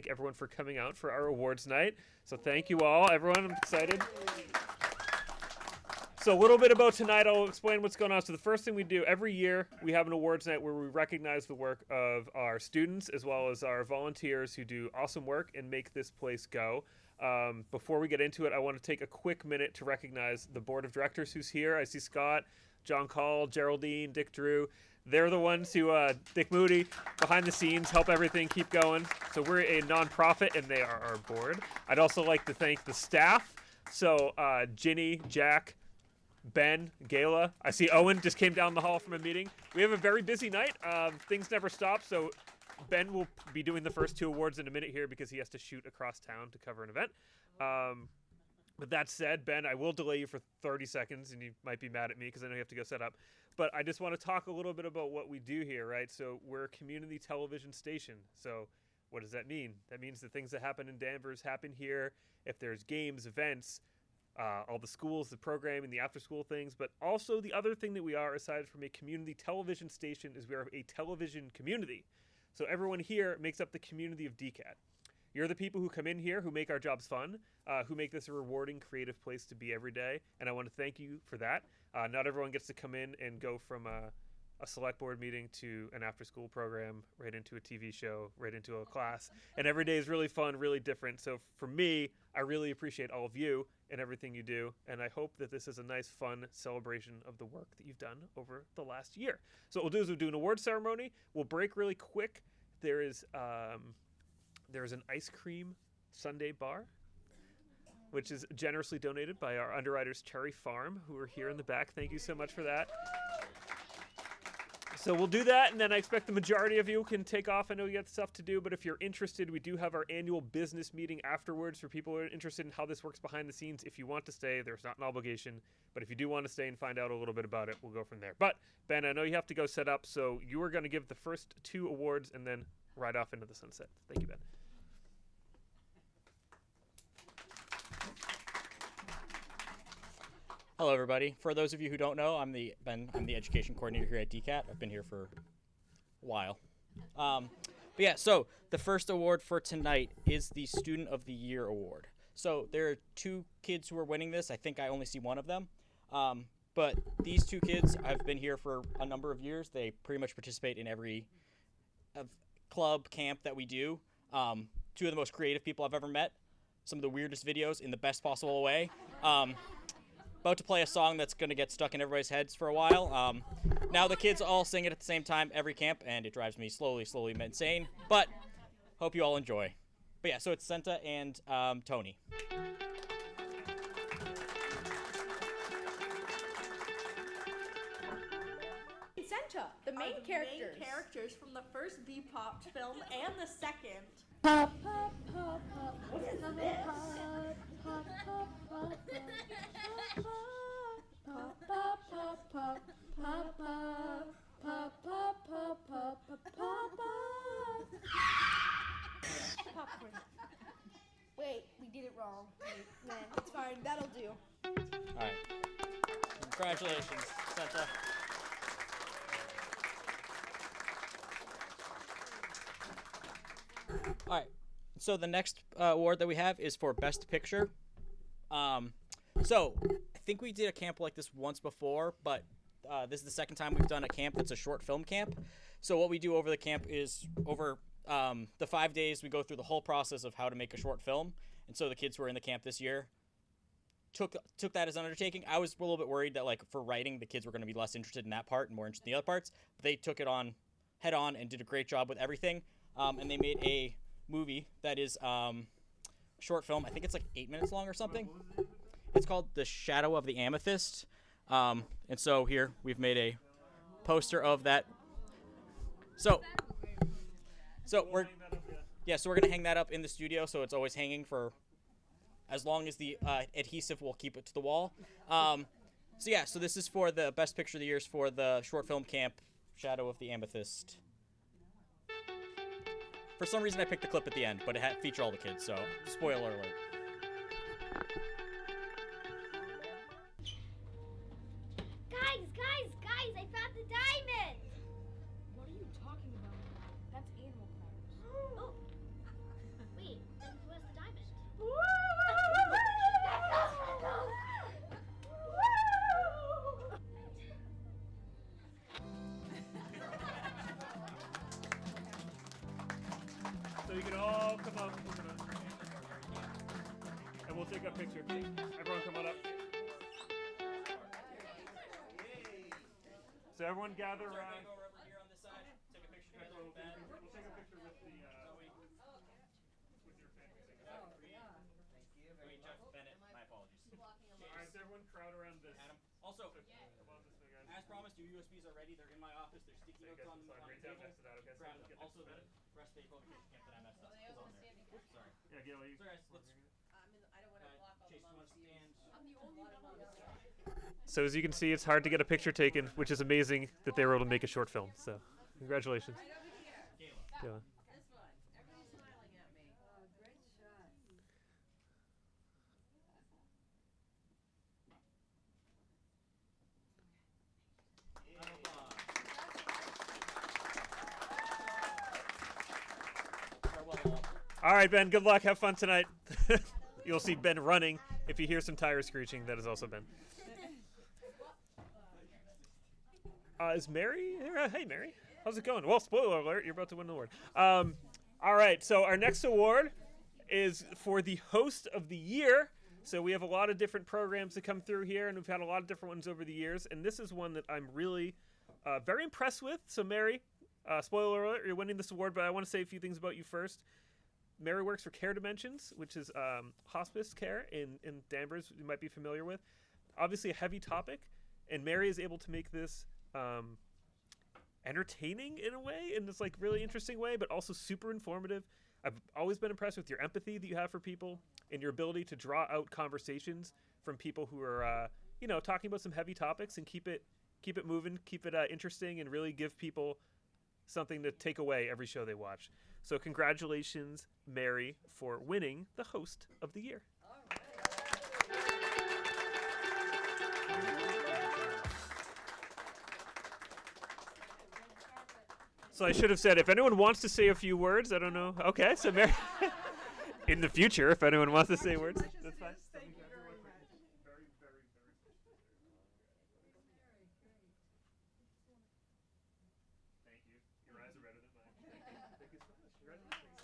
thank everyone for coming out for our awards night. So thank you all, everyone. I'm excited. So a little bit about tonight, I'll explain what's going on. So the first thing we do every year, we have an awards night where we recognize the work of our students as well as our volunteers who do awesome work and make this place go. Before we get into it, I want to take a quick minute to recognize the board of directors who's here. I see Scott, John Call, Geraldine, Dick Drew. They're the ones who, Dick Moody, behind the scenes, help everything keep going. So we're a nonprofit and they are our board. I'd also like to thank the staff. So Ginny, Jack, Ben, Gayla. I see Owen just came down the hall from a meeting. We have a very busy night. Things never stop, so Ben will be doing the first 2 awards in a minute here because he has to shoot across town to cover an event. But that said, Ben, I will delay you for 30 seconds, and you might be mad at me because I know you have to go set up. But I just want to talk a little bit about what we do here, right? So we're a community television station. So what does that mean? That means the things that happen in Danvers happen here. If there's games, events, all the schools, the programming, the after-school things, but also the other thing that we are, aside from a community television station, is we are a television community. So everyone here makes up the community of DCAT. You're the people who come in here, who make our jobs fun, who make this a rewarding, creative place to be every day, and I want to thank you for that. Not everyone gets to come in and go from a select board meeting to an after-school program, right into a TV show, right into a class, and every day is really fun, really different. So for me, I really appreciate all of you and everything you do, and I hope that this is a nice, fun celebration of the work that you've done over the last year. So what we'll do is we'll do an award ceremony. We'll break really quick. There is an ice cream sundae bar, which is generously donated by our underwriters Cherry Farm, who are here in the back. Thank you so much for that. So we'll do that, and then I expect the majority of you can take off. I know you got stuff to do, but if you're interested, we do have our annual business meeting afterwards for people who are interested in how this works behind the scenes. If you want to stay, there's not an obligation, but if you do want to stay and find out a little bit about it, we'll go from there. But, Ben, I know you have to go set up, so you are going to give the first 2 awards and then ride off into the sunset. Thank you, Ben. Hello, everybody. For those of you who don't know, I'm the education coordinator here at DCAT. I've been here for a while. But yeah, so the first award for tonight is the Student of the Year Award. So there are 2 kids who are winning this. I think I only see one of them. But these 2 kids, I've been here for a number of years. They pretty much participate in every club, camp that we do. 2 of the most creative people I've ever met. Some of the weirdest videos in the best possible way. About to play a song that's going to get stuck in everybody's heads for a while. Now the kids all sing it at the same time every camp, and it drives me slowly insane. But hope you all enjoy. But yeah, so it's Senta and Tony. Senta, the main characters. Main characters from the first V-pop film and the second. Pop, pop, pop, pop. What is this? Pop, pop, pop, pop, pop, pop, pop, pop, pop, pop, pop, pop, pop, popcorn. Wait, we did it wrong. Wait, nah, it's fine. That'll do. All right. Congratulations, Senta. All right. So the next award that we have is for Best Picture. So I think we did a camp like this once before, but this is the second time we've done a camp that's a short film camp. So what we do over the camp is over the 5 days, we go through the whole process of how to make a short film. And so the kids who were in the camp this year took that as an undertaking. I was a little bit worried that, like, for writing, the kids were going to be less interested in that part and more interested in the other parts. But they took it on head on and did a great job with everything. And they made a movie that is short film. I think it's like 8 minutes long or something. It's called The Shadow of the Amethyst. And so here we've made a poster of that. So we're going to hang that up in the studio, so it's always hanging for as long as the adhesive will keep it to the wall. So this is for the Best Picture of the Years for the short film camp, Shadow of the Amethyst. For some reason, I picked the clip at the end, but it had feature all the kids, so spoiler alert. Guys, I found the diamond! What are you talking about? That's animal crackers. Oh. we'll take a picture. Everyone come on up. So everyone gather around. Go over here on this side. Take a picture together with Ben. We'll take a picture with the your family. Wait, Jeff Bennett. My apologies. All right, so everyone crowd around this. Adam. Also, Come on this way, guys. as promised, your USBs are ready. They're in my office. There's sticky notes on the Right table. down next to that. Okay, so Grab let's them. get Also, the rest of the qualification camp that I messed up is on there. Sorry. Yeah, Gail, you. Sorry, guys. Let's. I don't want to block all Chase, the you want to moms. stand? I'm the only one on this side. So as you can see, it's hard to get a picture taken, which is amazing that they were able to make a short film. So, congratulations. Right over here. Gayla. This one. Everybody's smiling at me. Oh, great shot. All right, Ben. Good luck. Have fun tonight. You'll see Ben running. If you hear some tires screeching, that is also Ben. Is Mary here? Hey, Mary. How's it going? Well, spoiler alert, you're about to win an award. All right, so our next award is for the host of the year. So we have a lot of different programs that come through here, and we've had a lot of different ones over the years. And this is one that I'm really very impressed with. So, Mary, spoiler alert, you're winning this award, but I want to say a few things about you first. Mary works for Care Dimensions, which is hospice care in Danvers, you might be familiar with. Obviously a heavy topic, and Mary is able to make this entertaining in a way, in this like really interesting way, but also super informative. I've always been impressed with your empathy that you have for people and your ability to draw out conversations from people who are, talking about some heavy topics and keep it moving, keep it interesting, and really give people something to take away every show they watch. So congratulations, Mary, for winning the host of the year. So I should have said, if anyone wants to say a few words, I don't know. Okay, so Mary, in the future, if anyone wants to say words, that's fine. Thank you very much. Very, very, very special. Thank you. Your eyes are better than mine. Thank you so much. Congratulations.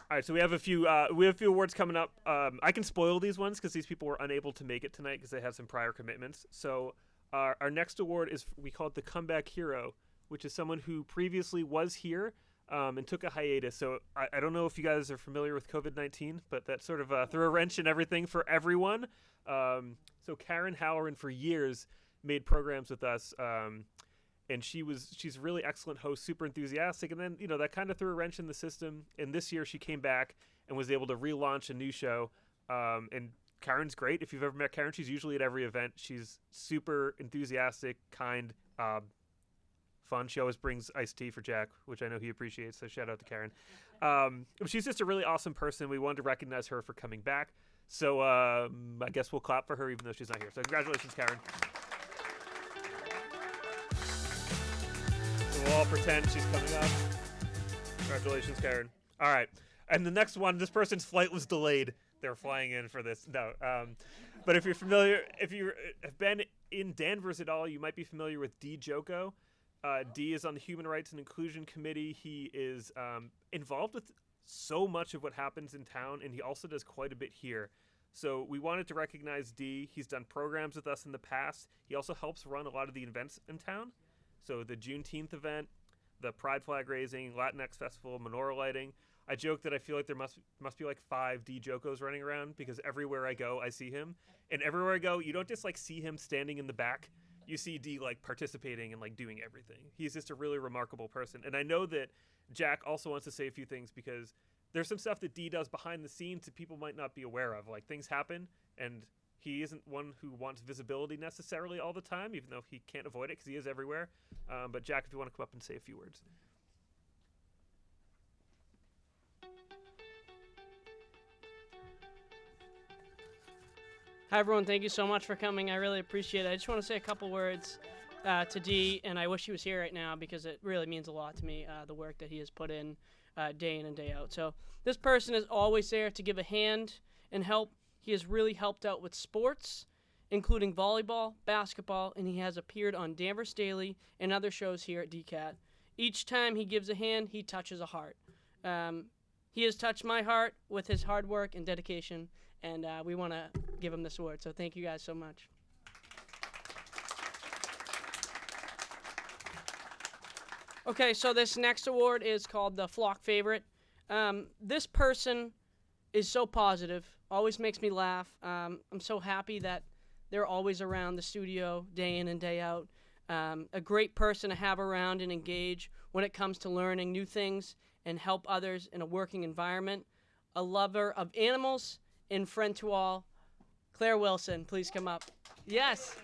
All right, so we have a few awards coming up. I can spoil these ones because these people were unable to make it tonight because they have some prior commitments. So our next award is, we call it the Comeback Hero, which is someone who previously was here and took a hiatus. So I don't know if you guys are familiar with COVID-19, but that sort of threw a wrench in everything for everyone. So Karen Halloran for years made programs with us. And she's a really excellent host, super enthusiastic. And then, that kind of threw a wrench in the system. And this year she came back and was able to relaunch a new show. And Karen's great. If you've ever met Karen, she's usually at every event. She's super enthusiastic, kind, fun. She always brings iced tea for Jack, which I know he appreciates. So shout out to Karen. She's just a really awesome person. We wanted to recognize her for coming back. So I guess we'll clap for her even though she's not here. So congratulations, Karen. We'll all pretend she's coming up. Congratulations, Karen. All right. And the next one, this person's flight was delayed. They're flying in for this. No. But if you have been in Danvers at all, you might be familiar with D. Joko. D is on the Human Rights and Inclusion Committee. He is involved with so much of what happens in town, and he also does quite a bit here. So we wanted to recognize D. He's done programs with us in the past. He also helps run a lot of the events in town. So the Juneteenth event, the Pride flag raising, Latinx festival, menorah lighting. I joke that I feel like there must be like 5 D Jokos running around because everywhere I go, I see him. And everywhere I go, you don't just like see him standing in the back. You see D like participating and like doing everything. He's just a really remarkable person. And I know that Jack also wants to say a few things because there's some stuff that D does behind the scenes that people might not be aware of. Like things happen and he isn't one who wants visibility necessarily all the time, even though he can't avoid it because he is everywhere. But Jack, if you want to come up and say a few words. Hi, everyone. Thank you so much for coming. I really appreciate it. I just want to say a couple words to Dee, and I wish he was here right now because it really means a lot to me, the work that he has put in day in and day out. So this person is always there to give a hand and help. He has really helped out with sports, including volleyball, basketball, and he has appeared on Danvers Daily and other shows here at DCAT. Each time he gives a hand, he touches a heart. He has touched my heart with his hard work and dedication, and we want to give him this award. So thank you guys so much. Okay, so this next award is called the Flock Favorite. This person is so positive, always makes me laugh. I'm so happy that they're always around the studio day in and day out. A great person to have around and engage when it comes to learning new things and help others in a working environment. A lover of animals and friend to all. Claire Wilson, please come up. Yes.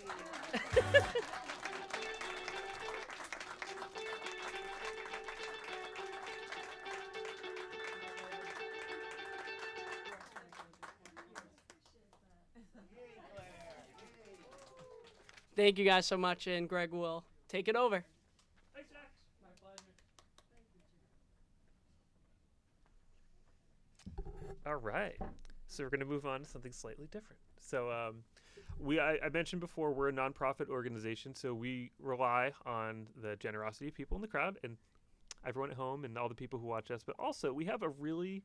Thank you guys so much, and Greg will take it over. Thanks, Jack. My pleasure. All right. So we're going to move on to something slightly different. So I mentioned before, we're a nonprofit organization, so we rely on the generosity of people in the crowd and everyone at home and all the people who watch us. But also, we have a really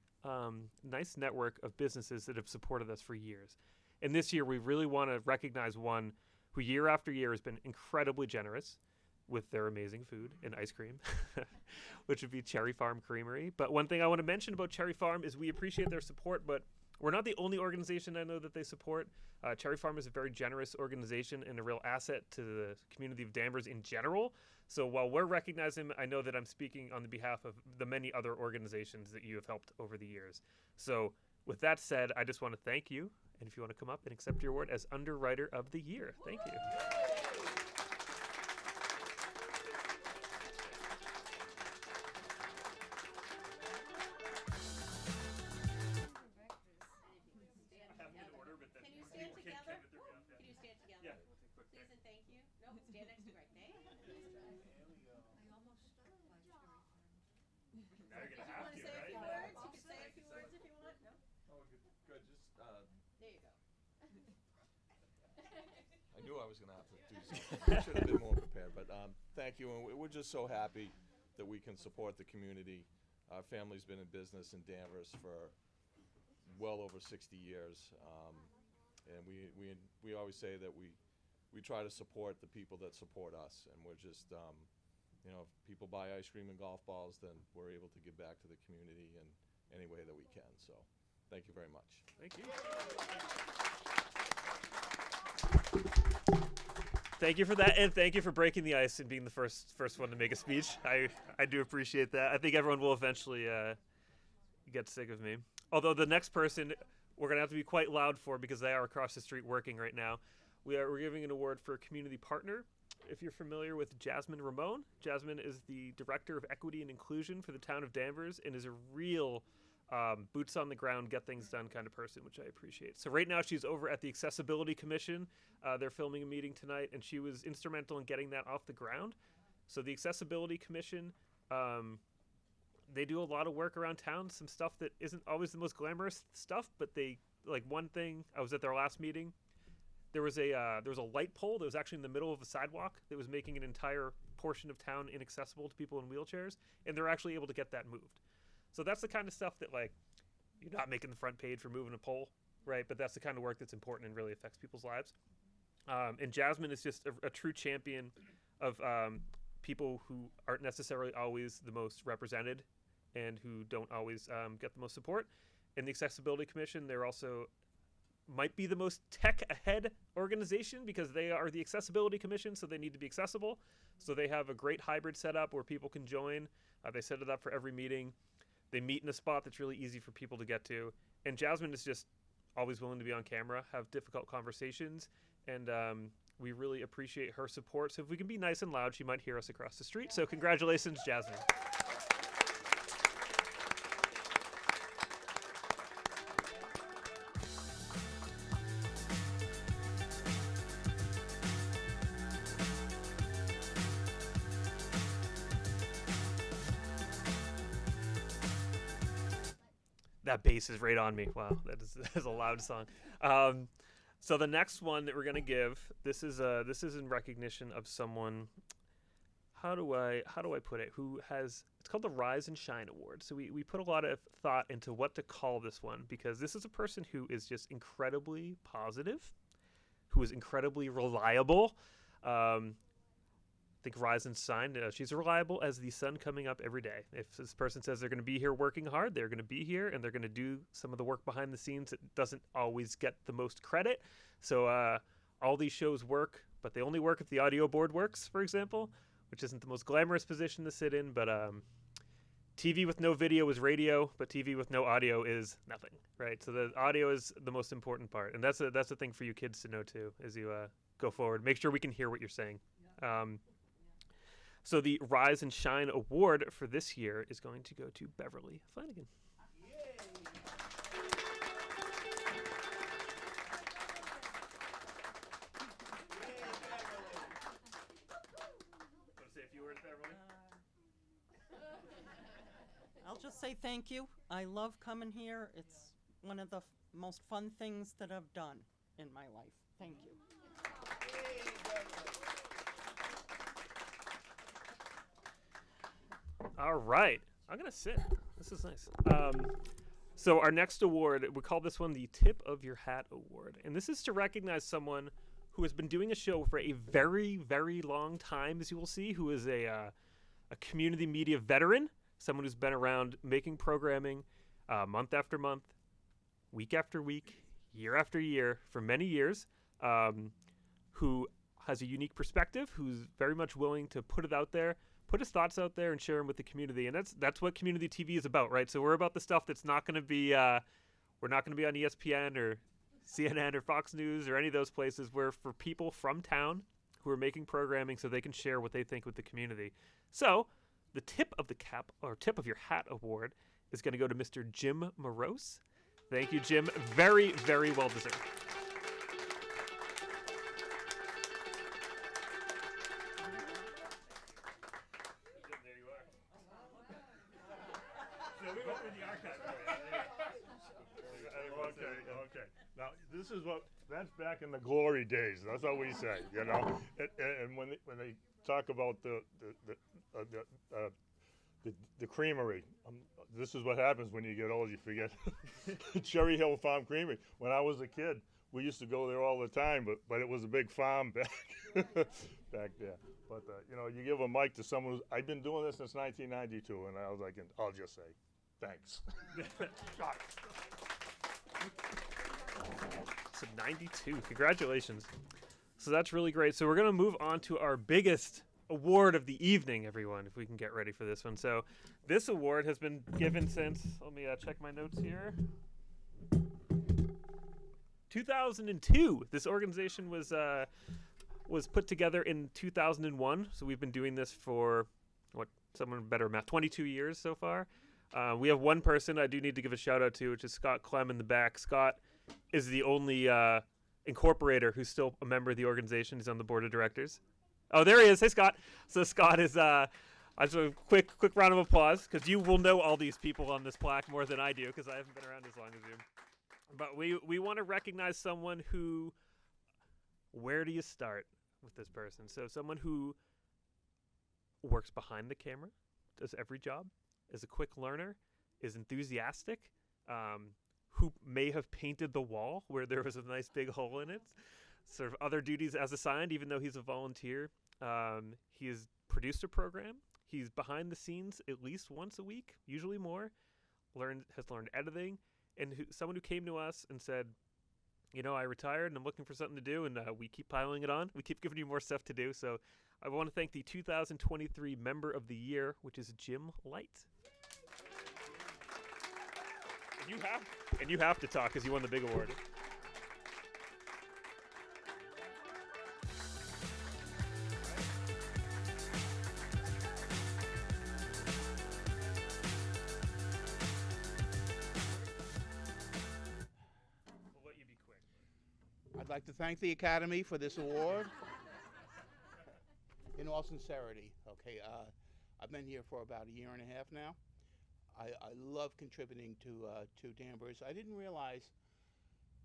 nice network of businesses that have supported us for years. And this year, we really want to recognize one who year after year has been incredibly generous with their amazing food and ice cream, which would be Cherry Farm Creamery. But one thing I want to mention about Cherry Farm is we appreciate their support, but we're not the only organization I know that they support. Cherry Farm is a very generous organization and a real asset to the community of Danvers in general. So while we're recognizing them, I know that I'm speaking on the behalf of the many other organizations that you have helped over the years. So with that said, I just want to thank you. And if you want to come up and accept your award as Underwriter of the Year. Thank you. Can you stand together? Can you stand together? Yeah. Please and thank you. No, stand next to Greg. There you go. Now you're going to You have want to to, say a right? few words? You can say a few words if you want. No? Oh, good. Just, There you go. I knew I was going to have to do something. I should have been more prepared, but thank you. And we're just so happy that we can support the community. Our family's been in business in Danvers for well over 60 years. And we always say that we try to support the people that support us. And we're just, if people buy ice cream and golf balls, then we're able to give back to the community in any way that we can. So thank you very much. Thank you. Thank you for that, and thank you for breaking the ice and being the first one to make a speech. I do appreciate that. I think everyone will eventually get sick of me. Although the next person we're going to have to be quite loud for because they are across the street working right now. We're giving an award for Community Partner. If you're familiar with Jasmine Ramon, Jasmine is the Director of Equity and Inclusion for the town of Danvers and is a real boots on the ground, get things done kind of person, which I appreciate. So right now she's over at the Accessibility Commission. They're filming a meeting tonight, and she was instrumental in getting that off the ground. So the Accessibility Commission, they do a lot of work around town, some stuff that isn't always the most glamorous stuff, but they, like one thing, I was at their last meeting, there was a light pole that was actually in the middle of a sidewalk that was making an entire portion of town inaccessible to people in wheelchairs, and they're actually able to get that moved. So that's the kind of stuff that, like, you're not making the front page for moving a pole, right? But that's the kind of work that's important and really affects people's lives. And Jasmine is just a true champion of people who aren't necessarily always the most represented and who don't always get the most support. In the Accessibility Commission, they're also might be the most tech ahead organization because they are the Accessibility Commission, so they need to be accessible. So they have a great hybrid setup where people can join. They set it up for every meeting. They meet in a spot that's really easy for people to get to. And Jasmine is just always willing to be on camera, have difficult conversations, and we really appreciate her support. So if we can be nice and loud, she might hear us across the street. So congratulations, Jasmine. That bass is right on me. Wow, that is a loud song. So the next one that we're gonna give, this is in recognition of someone. how do I put it? It's called the Rise and Shine Award. So we put a lot of thought into what to call this one, because this is a person who is just incredibly positive, who is incredibly reliable. I think Rise and Shine, she's reliable as the sun coming up every day. If this person says they're going to be here working hard, they're going to be here, and they're going to do some of the work behind the scenes that doesn't always get the most credit. So all these shows work, but they only work if the audio board works, for example, which isn't the most glamorous position to sit in, but TV with no video is radio, but TV with no audio is nothing, right? So the audio is the most important part, and that's a thing for you kids to know too as you go forward. Make sure we can hear what you're saying. So the Rise and Shine Award for this year is going to go to Beverly Flanagan. Want to say a few words, Beverly? I'll just say thank you. I love coming here. It's one of the most fun things that I've done in my life. Thank you. All right. I'm going to sit. This is nice. So our next award, we call this one the Tip of Your Hat Award. And this is to recognize someone who has been doing a show for a very, very long time, as you will see, who is a community media veteran, someone who's been around making programming month after month, week after week, year after year for many years, who has a unique perspective, who's very much willing to put it out there, put his thoughts out there and share them with the community. And that's what community TV is about, right? So we're about the stuff that's not going to be, we're not going to be on ESPN or CNN or Fox News or any of those places. We're for people from town who are making programming so they can share what they think with the community. So the Tip of the Cap, or Tip of Your Hat Award, is going to go to Mr. Jim Morose. Thank you, Jim. Very, very well deserved. Okay. Now, this is that's back in the glory days. That's what we say, you know. And when they talk about the Creamery, this is what happens when you get old. You forget Cherry Hill Farm Creamery. When I was a kid, we used to go there all the time, but it was a big farm back back there. But you know, you give a mic to someone who's, I've been doing this since 1992, and I was like, I'll just say, thanks. Got it. So 92. Congratulations. So that's really great. So we're going to move on to our biggest award of the evening, everyone, if we can get ready for this one. So this award has been given since, let me check my notes here, 2002. This organization was put together in 2001. So we've been doing this for, someone better math, 22 years so far. We have one person I do need to give a shout out to, which is Scott Clem in the back. Scott is the only incorporator who's still a member of the organization. He's on the board of directors. Oh, there he is. Hey, Scott. So Scott is, I just a quick round of applause, because you will know all these people on this plaque more than I do, because I haven't been around as long as you. But we want to recognize someone who, where do you start with this person? So someone who works behind the camera, does every job, is a quick learner, is enthusiastic, who may have painted the wall where there was a nice big hole in it, sort of other duties as assigned, even though he's a volunteer. He has produced a program. He's behind the scenes at least once a week, usually more, has learned editing, and someone who came to us and said, you know, I retired and I'm looking for something to do, and we keep piling it on. We keep giving you more stuff to do. So I want to thank the 2023 Member of the Year, which is Jim Light. And you have to talk because you won the big award. We'll let you be quick. I'd like to thank the Academy for this award. In all sincerity, okay, I've been here for about a year and a half now. I love contributing to Danvers. I didn't realize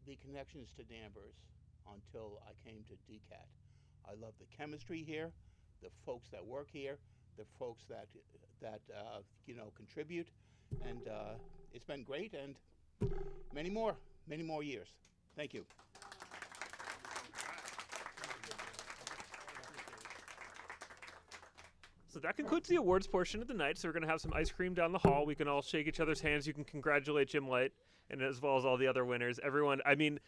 the connections to Danvers until I came to DCAT. I love the chemistry here, the folks that work here, the folks that contribute, and it's been great, and many more years. Thank you. So that concludes the awards portion of the night. So we're going to have some ice cream down the hall. We can all shake each other's hands. You can congratulate Jim Light, and as well as all the other winners. Everyone, I mean,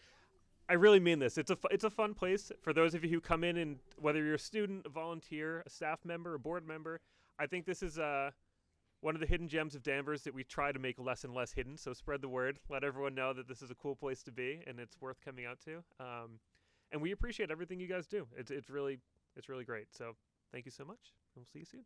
I really mean this. It's a fun place for those of you who come in, and whether you're a student, a volunteer, a staff member, a board member. I think this is one of the hidden gems of Danvers that we try to make less and less hidden. So spread the word. Let everyone know that this is a cool place to be, and it's worth coming out to. And we appreciate everything you guys do. It's really great. So thank you so much, and we'll see you soon.